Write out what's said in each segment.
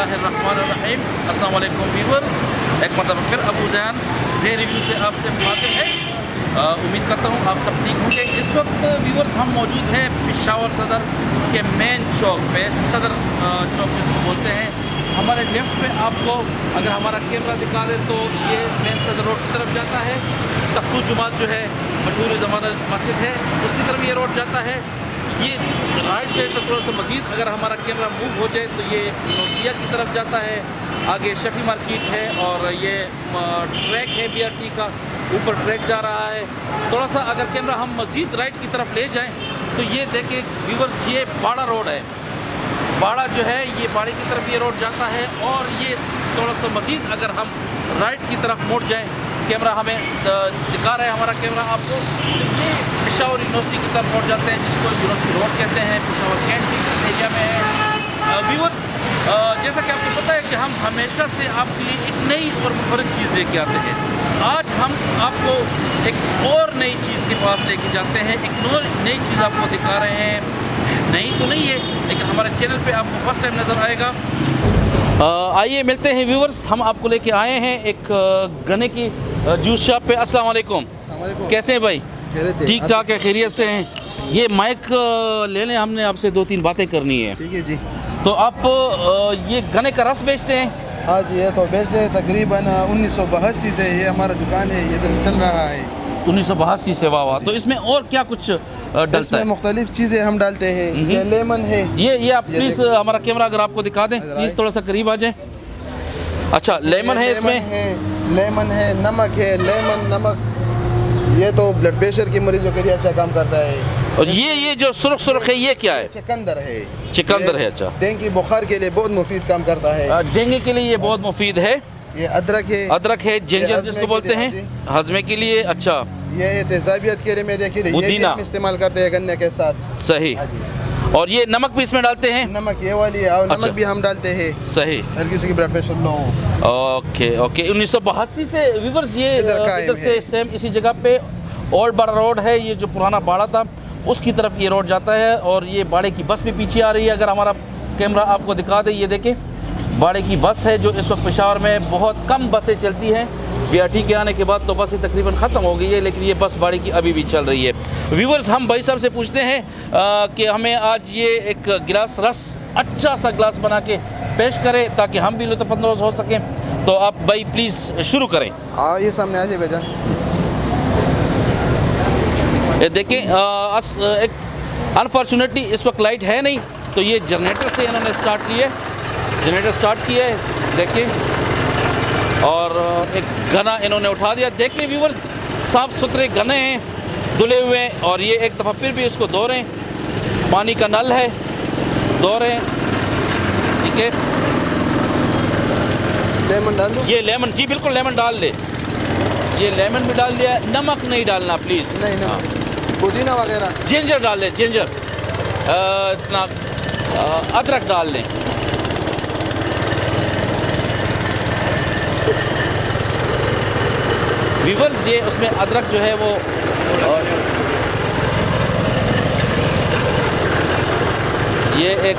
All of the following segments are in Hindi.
बिस्मिल्लाहिर्रहमानिर्रहीम। अस्सलाम वालेकुम व्यूअर्स, एक मतलब फिर अबू ज़ैन ज़े रिव्यू से आपसे मुखातिब है। उम्मीद करता हूँ आप सब ठीक होंगे। इस वक्त व्यूअर्स हम मौजूद हैं पेशावर सदर के मेन चौक पे, सदर चौक जिसको बोलते हैं। हमारे लेफ़्ट पे आपको अगर हमारा कैमरा दिखा दे तो ये मेन सदर रोड की तरफ जाता है। तख्तू जुमात जो है मशहूर ज़माना मस्जिद है, उसकी तरफ ये रोड जाता है। ये राइट साइड पर थोड़ा सा मज़ीद अगर हमारा कैमरा मूव हो जाए तो ये नोकिया की तरफ जाता है। आगे शफी मार्केट है और ये ट्रैक है BRT का, ऊपर ट्रैक जा रहा है। थोड़ा सा अगर कैमरा हम मज़ीद राइट की तरफ ले जाएं तो ये देखें व्यूअर्स, ये बाड़ा रोड है। बाड़ा जो है ये बाड़ी की तरफ ये रोड जाता है और ये थोड़ा सा मज़ीद अगर हम राइट की तरफ मुड़ जाएं, कैमरा हमें दिखा रहा है हमारा कैमरा आपको, ये पेशावर यूनिवर्सिटी की तरफ मुड़ जाते हैं, जिसको यूनिवर्सिटी रोड कहते हैं। पेशावर कैंटीन एरिया में है। व्यूअर्स, जैसा कि आपको पता है कि हम हमेशा से आपके लिए एक नई और मुफरद चीज़ लेके आते हैं। आज हम आपको एक और नई चीज़ के पास लेके जाते हैं, एक नई चीज़ आपको दिखा रहे हैं। नहीं तो नहीं है, लेकिन हमारे चैनल पे आपको फर्स्ट टाइम नज़र आएगा। आइए मिलते हैं व्यूअर्स, हम आपको लेके आए हैं एक गन्ने की जूस शॉप पे। अस्सलाम वालेकुम। कैसे हैं भाई? ठीक ठाक है, खैरियत से हैं। ये माइक ले लें, हमने आपसे 2-3 बातें करनी है। ठीक है जी। तो आप ये गन्ने का रस बेचते हैं? हाँ जी, ये तो बेचते हैं। तकरीबन 1982 से ये हमारा दुकान है, ये तो चल रहा है। 1982 से? वाह वाह। तो इसमें और क्या कुछ डलता है? मुख्तलिफ चीज़ें हम डालते हैं। ये लेमन है। ये आप प्लीज़ हमारा कैमरा अगर आपको दिखा दें प्लीज़, थोड़ा सा करीब आ जाए। अच्छा, लेमन है इसमें? लेमन है, नमक है, लेमन नमक। ये तो ब्लड प्रेशर के मरीजों के लिए अच्छा काम करता है। और ये जो सुर्ख है ये क्या है? चुकंदर है। चुकंदर है। अच्छा, डेंगू बुखार के लिए बहुत मुफीद काम करता है। डेंगू के लिए ये बहुत मुफीद है। ये अदरक है। अदरक है, जिंजर जिसको बोलते हैं, हजमे के लिए। अच्छा, ये है तेजाबियत के लिए, मैदे के लिए, ये भी हम इस्तेमाल करते हैं गन्ने के साथ। सही। और ये नमक भी इसमें डालते हैं? नमक ये वाली है, और नमक भी हम डालते हैं। सही। हर किसी की blood pressure low. Okay okay. 1982 से व्यूअर्स ये इधर से सेम इसी जगह पे ओल्ड बाड़ा रोड है, ये जो पुराना बाड़ा था उसकी तरफ ये रोड जाता है। और ये बाड़े की बस भी पीछे आ रही है, अगर हमारा कैमरा आपको दिखा दे। ये देखें, बाड़े की बस है जो इस वक्त पेशावर में बहुत कम बसें चलती हैं। BRT के आने के बाद तो बसें तकरीबन ख़त्म हो गई है, लेकिन ये बस बाड़ी की अभी भी चल रही है। व्यूवर्स, हम भाई साहब से पूछते हैं कि हमें आज ये एक गिलास रस, अच्छा सा गिलास बना के पेश करें ताकि हम भी लुत्फ़अंदोज़ हो सकें। तो आप भाई प्लीज़ शुरू करें। ये सामने आ जाए बेजा। ये देखें, एक अनफॉर्चुनेटली इस वक्त लाइट है नहीं, तो ये जनरेटर से इन्होंने स्टार्ट किया है, जनरेटर स्टार्ट किया है देखें। और एक गना इन्होंने उठा दिया। देखें व्यूवर्स, साफ़ सुथरे गने हैं, धुले हुए हैं। और ये एक दफ़ा फिर भी इसको धो रहे हैं, पानी का नल है, धो रहे हैं। ठीक है, लेमन डाल दो। ये लेमन, जी बिल्कुल लेमन डाल दे। ये लेमन भी डाल दिया। नमक नहीं डालना प्लीज़। नहीं, पुदीना वगैरह। जिंजर डाल दें, जिंजर, इतना अदरक डाल दें। व्यूअर्स, ये उसमें अदरक जो है वो ये एक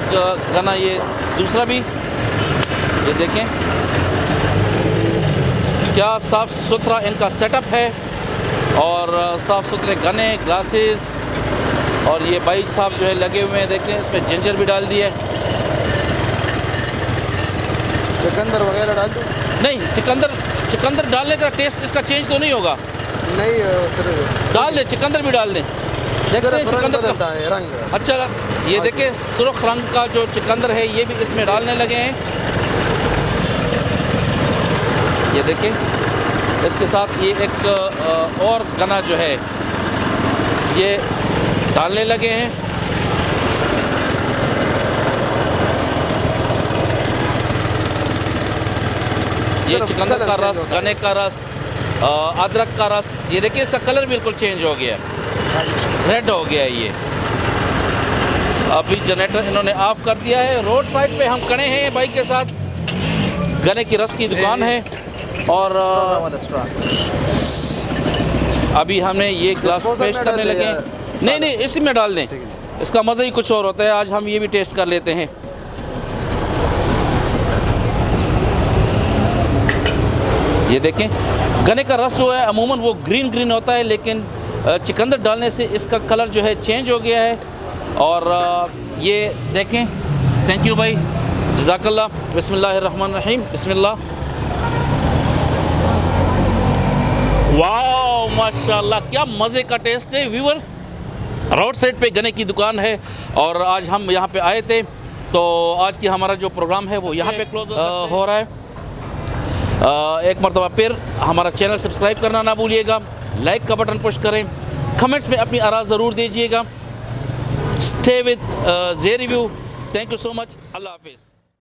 गना, ये दूसरा भी, ये देखें क्या साफ़ सुथरा इनका सेटअप है। और साफ़ सुथरे गने, ग्लासेस। और ये भाई साहब जो है लगे हुए हैं, देखें इसमें जिंजर भी डाल दिया है। चुकंदर वगैरह डाल दो। नहीं, चुकंदर डालने का टेस्ट इसका चेंज तो नहीं होगा? नहीं, डाल दें, चुकंदर भी डाल दें। देखते हैं चुकंदर का रंग। अच्छा, ये देखें सुर्ख रंग का जो चुकंदर है ये भी इसमें डालने लगे हैं। ये देखें, इसके साथ ये एक और गना जो है ये डालने लगे हैं। ये चुकंदर का रस, गने का रस, अदरक का रस। ये देखिए इसका कलर बिल्कुल चेंज हो गया है, रेड हो गया है। ये अभी जनरेटर इन्होंने ऑफ कर दिया है। रोड साइड पे हम खड़े हैं भाई के साथ, गने की रस की दुकान है। और अभी हमने ये ग्लास पेश करने लगे हैं। नहीं, इसी में डाल दें, इसका मज़ा ही कुछ और होता है। आज हम ये भी टेस्ट कर लेते हैं। ये देखें, गन्ने का रस जो है अमूमन वो ग्रीन ग्रीन होता है, लेकिन चिकंदर डालने से इसका कलर जो है चेंज हो गया है। और ये देखें, थैंक यू भाई, जज़ाकल्लाह। बिस्मिल्लाहिर्रहमानिर्रहीम, बिस्मिल्लाह। वाह माशाल्लाह, क्या मज़े का टेस्ट है व्यूअर्स। रोड साइड पे गन्ने की दुकान है और आज हम यहाँ पे आए थे, तो आज की हमारा जो प्रोग्राम है वो यहाँ पे क्लोज हो रहा है। एक मरतबा फिर हमारा चैनल सब्सक्राइब करना ना भूलिएगा, लाइक का बटन पुश करें, कमेंट्स में अपनी आरा ज़रूर दीजिएगा। Stay with J Review. Thank you so much. अल्लाह हाफिज़।